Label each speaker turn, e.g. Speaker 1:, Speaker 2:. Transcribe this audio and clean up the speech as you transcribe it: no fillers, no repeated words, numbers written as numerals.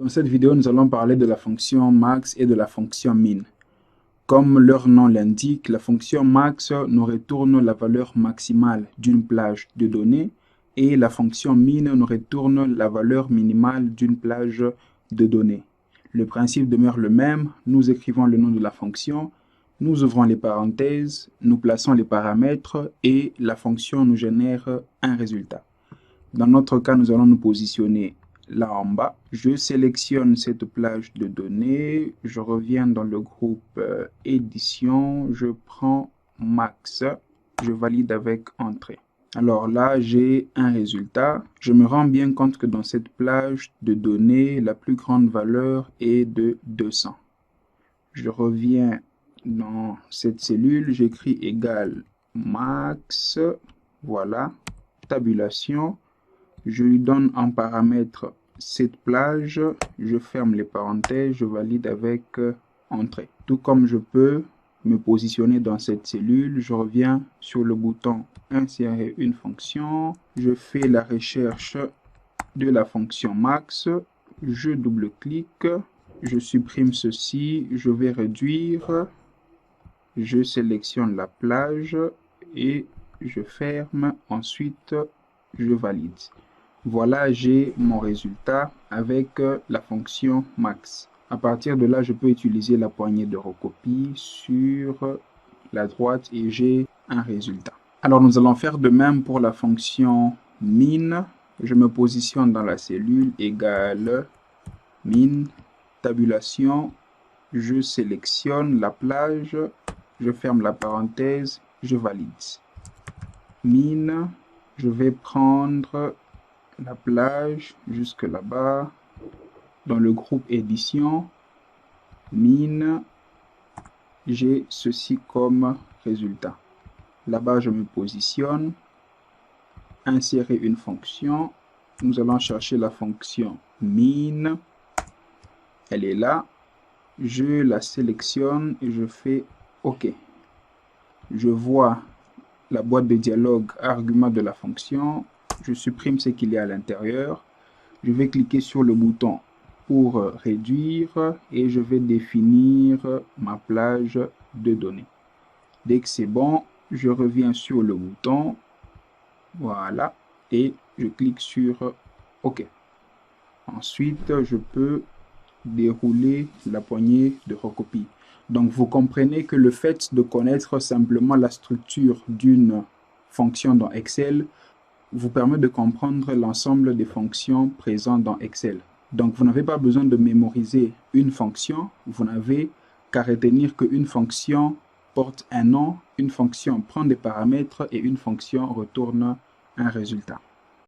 Speaker 1: Dans cette vidéo, nous allons parler de la fonction max et de la fonction min. Comme leur nom l'indique, la fonction max nous retourne la valeur maximale d'une plage de données et la fonction min nous retourne la valeur minimale d'une plage de données. Le principe demeure le même. Nous écrivons le nom de la fonction, nous ouvrons les parenthèses, nous plaçons les paramètres et la fonction nous génère un résultat. Dans notre cas, nous allons nous positionner là en bas. Je sélectionne cette plage de données, je reviens dans le groupe édition, je prends max, je valide avec entrée. Alors là, j'ai un résultat. Je me rends bien compte que dans cette plage de données, la plus grande valeur est de 200. Je reviens dans cette cellule, j'écris égal max, voilà, tabulation. Je lui donne en paramètre cette plage, je ferme les parenthèses, je valide avec entrée. Tout comme je peux me positionner dans cette cellule, je reviens sur le bouton insérer une fonction, je fais la recherche de la fonction max, je double-clique, je supprime ceci, je vais réduire, je sélectionne la plage et je ferme, ensuite je valide. Voilà, j'ai mon résultat avec la fonction max. À partir de là, je peux utiliser la poignée de recopie sur la droite et j'ai un résultat. Alors, nous allons faire de même pour la fonction min. Je me positionne dans la cellule égale min, tabulation. Je sélectionne la plage, je ferme la parenthèse, je valide. Min, je vais prendre la plage jusque là-bas, dans le groupe édition, min, j'ai ceci comme résultat. Là-bas, je me positionne, insérer une fonction, nous allons chercher la fonction min, elle est là, je la sélectionne et je fais OK. Je vois la boîte de dialogue argument de la fonction, je supprime ce qu'il y a à l'intérieur. Je vais cliquer sur le bouton pour réduire et je vais définir ma plage de données. Dès que c'est bon, je reviens sur le bouton, voilà, et je clique sur OK. Ensuite, je peux dérouler la poignée de recopie. Donc, vous comprenez que le fait de connaître simplement la structure d'une fonction dans Excel vous permet de comprendre l'ensemble des fonctions présentes dans Excel. Donc, vous n'avez pas besoin de mémoriser une fonction, vous n'avez qu'à retenir qu'une fonction porte un nom, une fonction prend des paramètres et une fonction retourne un résultat.